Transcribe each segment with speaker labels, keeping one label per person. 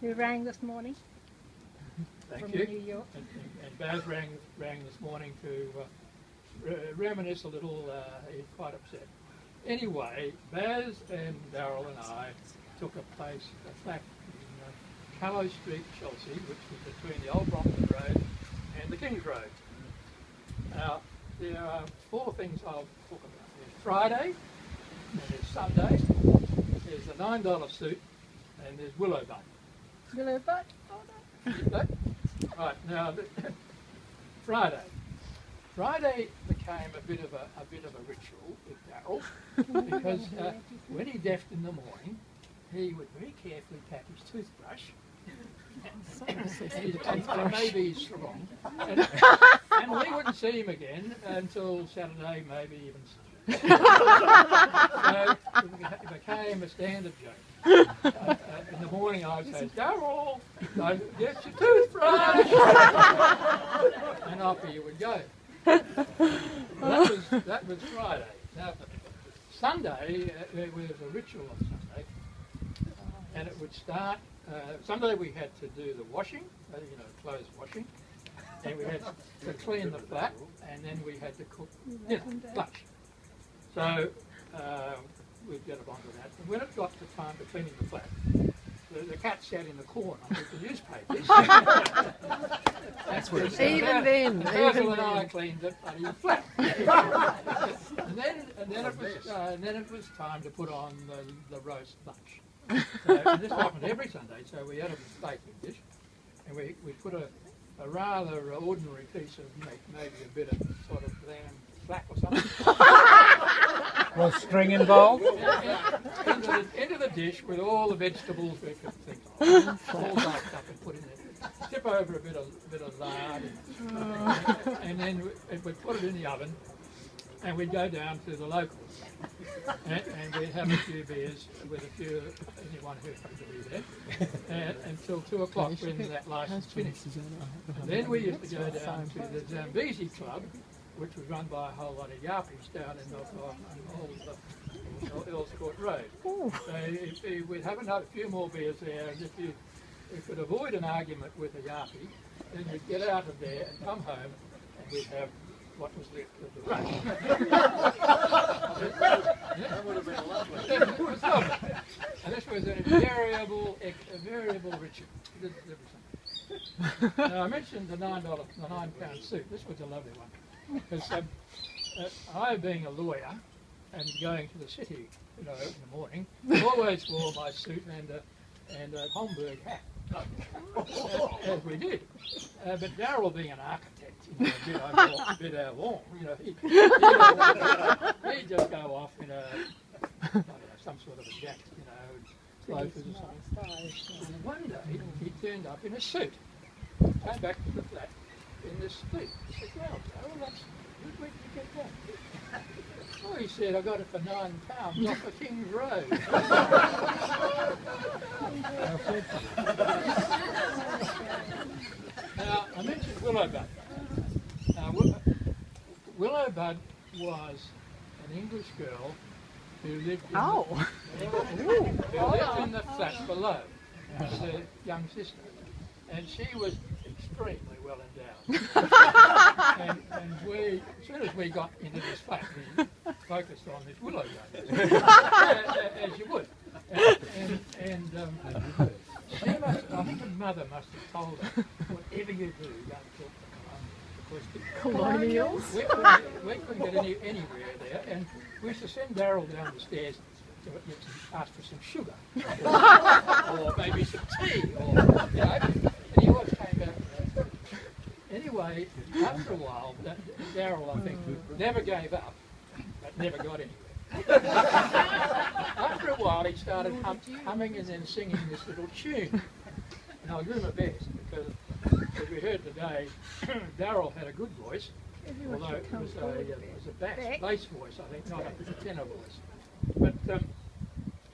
Speaker 1: who rang this morning
Speaker 2: Thank
Speaker 1: from
Speaker 2: you.
Speaker 1: New York.
Speaker 2: And Baz rang this morning to reminisce a little. He's quite upset. Anyway, Baz and Darryl and I took a flat in Callow Street, Chelsea, which was between the Old Brompton Road and the King's Road. Now, there are four things I'll talk about. There's Friday, and there's Sunday, there's the $9 suit, and there's Willow Bud.
Speaker 1: Willow Bud?
Speaker 2: No? Right, now, Friday. Friday became a bit of a ritual with Darryl because when he deffed in the morning, he would very carefully tap his toothbrush. And maybe he's wrong. And we wouldn't see him again until Saturday, maybe even Sunday. So it became a standard joke. In the morning I would say, Darryl, don't get your toothbrush. And off he would go. That was Friday. Now, Sunday, there was a ritual on Sunday, and it would start. Sunday we had to do the washing, clothes washing, and we had to clean the flat, and then we had to cook dinner, lunch. So we'd get on to that. And when it got to time for cleaning the flat, the cat sat in the corner with the newspapers. That's where
Speaker 3: even then,
Speaker 2: Basil and I cleaned it bloody flat. and then it was time to put on the roast lunch. So, and this happened every Sunday. So we had a baking dish, and we put a rather ordinary piece of meat, maybe a bit of sort of lamb flack or something.
Speaker 4: Was string involved?
Speaker 2: Into the dish with all the vegetables we could think of, all baked up and put in there. Tip over a bit of lard, and then we'd put it in the oven, and we'd go down to the locals, and we'd have a few beers with anyone who happened to be there, until 2 o'clock when that licence finished. And then we used to go down to the Zambezi Club, which was run by a whole lot of yappies down in Old Earls Court Road. So we'd have a few more beers there, and if you could avoid an argument with a yappie, then you'd get out of there and come home, and we'd have what was left of the rush. That would have been lovely. It was lovely. And this was an invariable ritual. Now I mentioned the £9 suit. This was a lovely one. Because I, being a lawyer and going to the city, in the morning, always wore my suit and a Homburg hat, as we did. But Darryl, being an architect, a bit avant, he'd just go off in some sort of a jacket, loafers or something. And one day he turned up in a suit, came back to the flat in this suit. He said, "Well, Darryl, where did you get that?" Oh, he said, "I got it for £9 off the King's Road." Now, I mentioned Willow Bud. Now, Willow Bud was an English girl who lived in the flat below with her young sister. And she was extremely well endowed. and we, as soon as we got into this flat, we focused on this Willow Bud, as you would. She must, I think her mother must have told her, whatever you do, don't talk to
Speaker 3: Colonials?
Speaker 2: We couldn't get anywhere there, and we used to send Darryl down the stairs to ask for some sugar, or maybe some tea, or, and he always came back with that. Anyway, after a while, Darryl, I think, never gave up, but never got anywhere. After a while, he started humming and then singing this little tune. And I grew my best because, as we heard today, Darryl had a good voice, although it was a bass voice, I think, not a tenor voice. But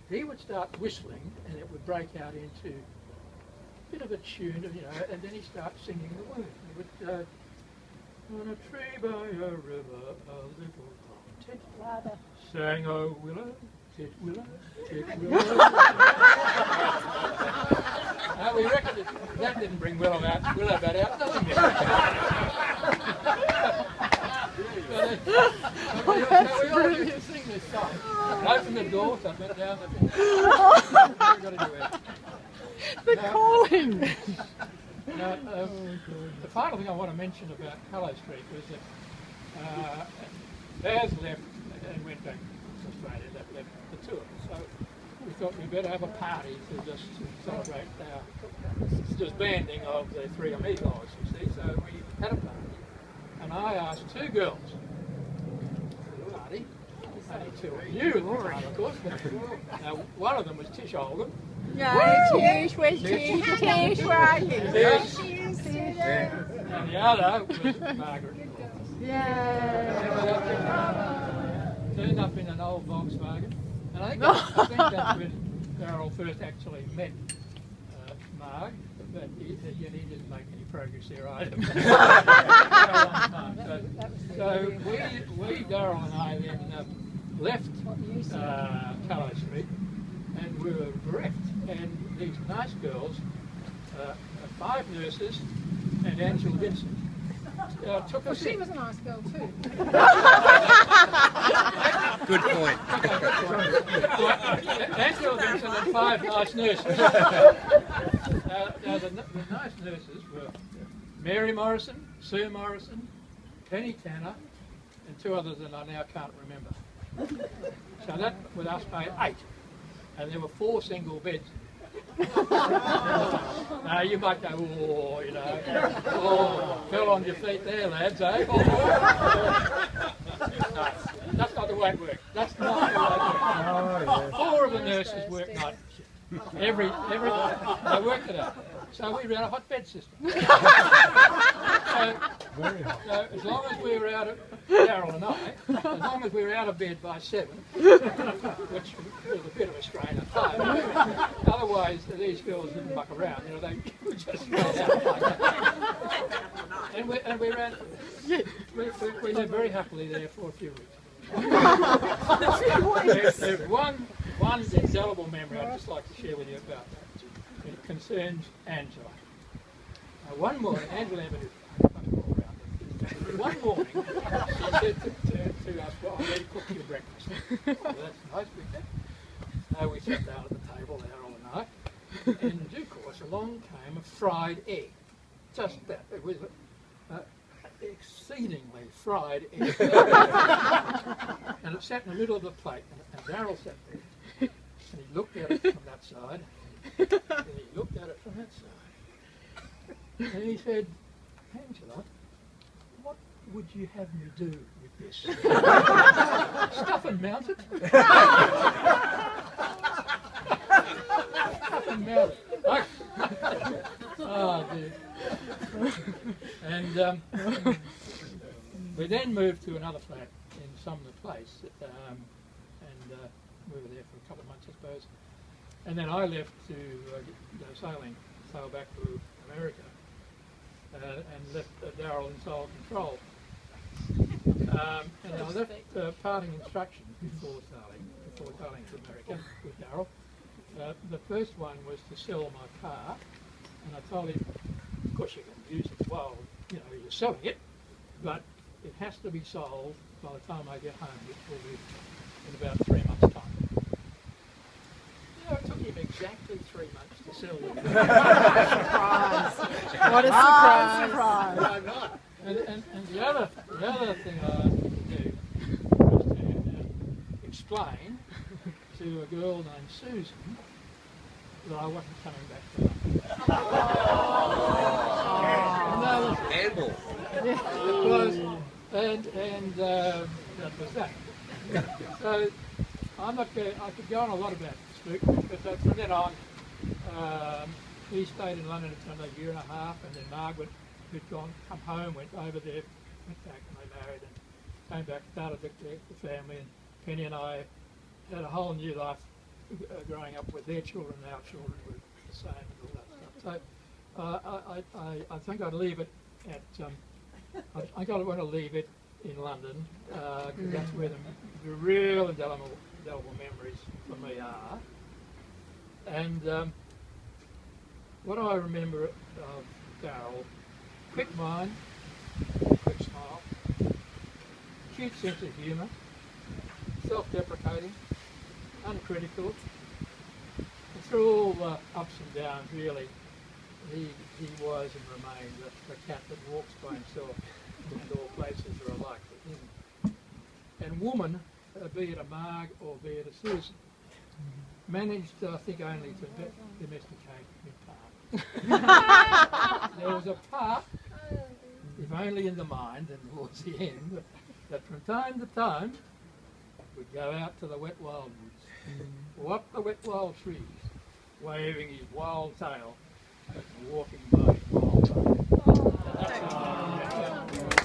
Speaker 2: he would start whistling, and it would break out into a bit of a tune, and then he'd start singing the words. He would, on a tree by a river, a little tit sang a willow, tit willow, tit willow. That we reckon that didn't bring Willow out, nothing did. We all used to sing this song. Open the door, so I went down the thing. We've got to do it.
Speaker 1: The calling!
Speaker 2: Now, the final thing I want to mention about Hello Street was that Baz left and went back to Australia, left the tour. So we thought we'd better have a party to just celebrate our disbanding of the three amigos, you see. So we had a party, and I asked two girls to the party. Only two of you at the time, of course. Now, one of them was Tish Oldham.
Speaker 1: Where's Tish? Where's Tish? Tish, where are you?
Speaker 2: There
Speaker 1: she is.
Speaker 2: And the other was Margaret. Turned up in an old Volkswagen. And I think that's when Darryl first actually met Marg, but he didn't make any progress there either. So we, Darryl and I then left Callow Street, and we were bereft. And these nice girls, 5 nurses and Angela Vincent, took us
Speaker 1: She
Speaker 2: in.
Speaker 1: was a nice girl too.
Speaker 3: Good point.
Speaker 2: Angela Vincent and 5 nice nurses. Now the nice nurses were Mary Morrison, Sue Morrison, Penny Tanner, and 2 others that I now can't remember. So that with us made 8, and there were 4 single beds. Now you might go, oh, you know, oh, fell on your feet there, lads, eh? No, that's not the way it works. That's not the way it works. 4 of the nurses work night shift. Every they worked it out. So we ran a hot bed system. So as long as we were out of, Darryl and I, as long as we were out of bed by 7, which was a bit of a strain at 5, otherwise these girls didn't muck around, you know, they would just straight out like that. And we ran, we lived very happily there for a few weeks. There's one indelible memory I'd just like to share with you about that. It concerns Angela. One morning, Angela Avenue, one morning, she said to us, well, I'm ready to cook you breakfast. Well, that's nice, we did. So we sat down at the table there all night. In due course, along came a fried egg. Just that. It was exceedingly fried egg. And it sat in the middle of the plate, and Darryl sat there. And he looked at it from that side, and he looked at it from that side. And he said, Angela, what would you have me do with this? Stuff and mount it? Stuff and mount it. Oh, dear. And we then moved to another flat in Sumner Place, and we were there for a couple of months, I suppose. And then I left to go sail back to America, and left Darryl in sole control. And I left parting instructions before sailing to America with Darryl. The first one was to sell my car, and I told him, of course you can use it while you're selling it, but it has to be sold by the time I get home, which will be in about 3 months' time. It took him exactly 3 months to sell it.
Speaker 1: Surprise! What a surprise!
Speaker 2: And the other thing I had to do was to explain to a girl named Susan that I wasn't coming back to London.
Speaker 3: Handball.
Speaker 2: It was, and that was that. So I'm not going. I could go on a lot about this, Luke, but from then on, he stayed in London for another year and a half, and then Margaret, who'd come home, went over there, went back, and they married, and came back, started the family, and Penny and I had a whole new life growing up with their children, and our children were the same, and all that stuff. So I think I'd leave it at. I want to leave it in London, because that's where the real indelible memories for me are. And what I remember of Darryl, quick mind, quick smile, cute sense of humour, self-deprecating, uncritical, and through all the ups and downs really, he was and remained the cat that walks by himself and all places are alike to him. And woman, be it a Marg or be it a Susan, managed, I think, only to domesticate in part. There was a part, if only in the mind and towards the end, that from time to time would go out to the wet wild woods, or up the wet wild trees, waving his wild tail and walking by his wild tail. And that's how I remember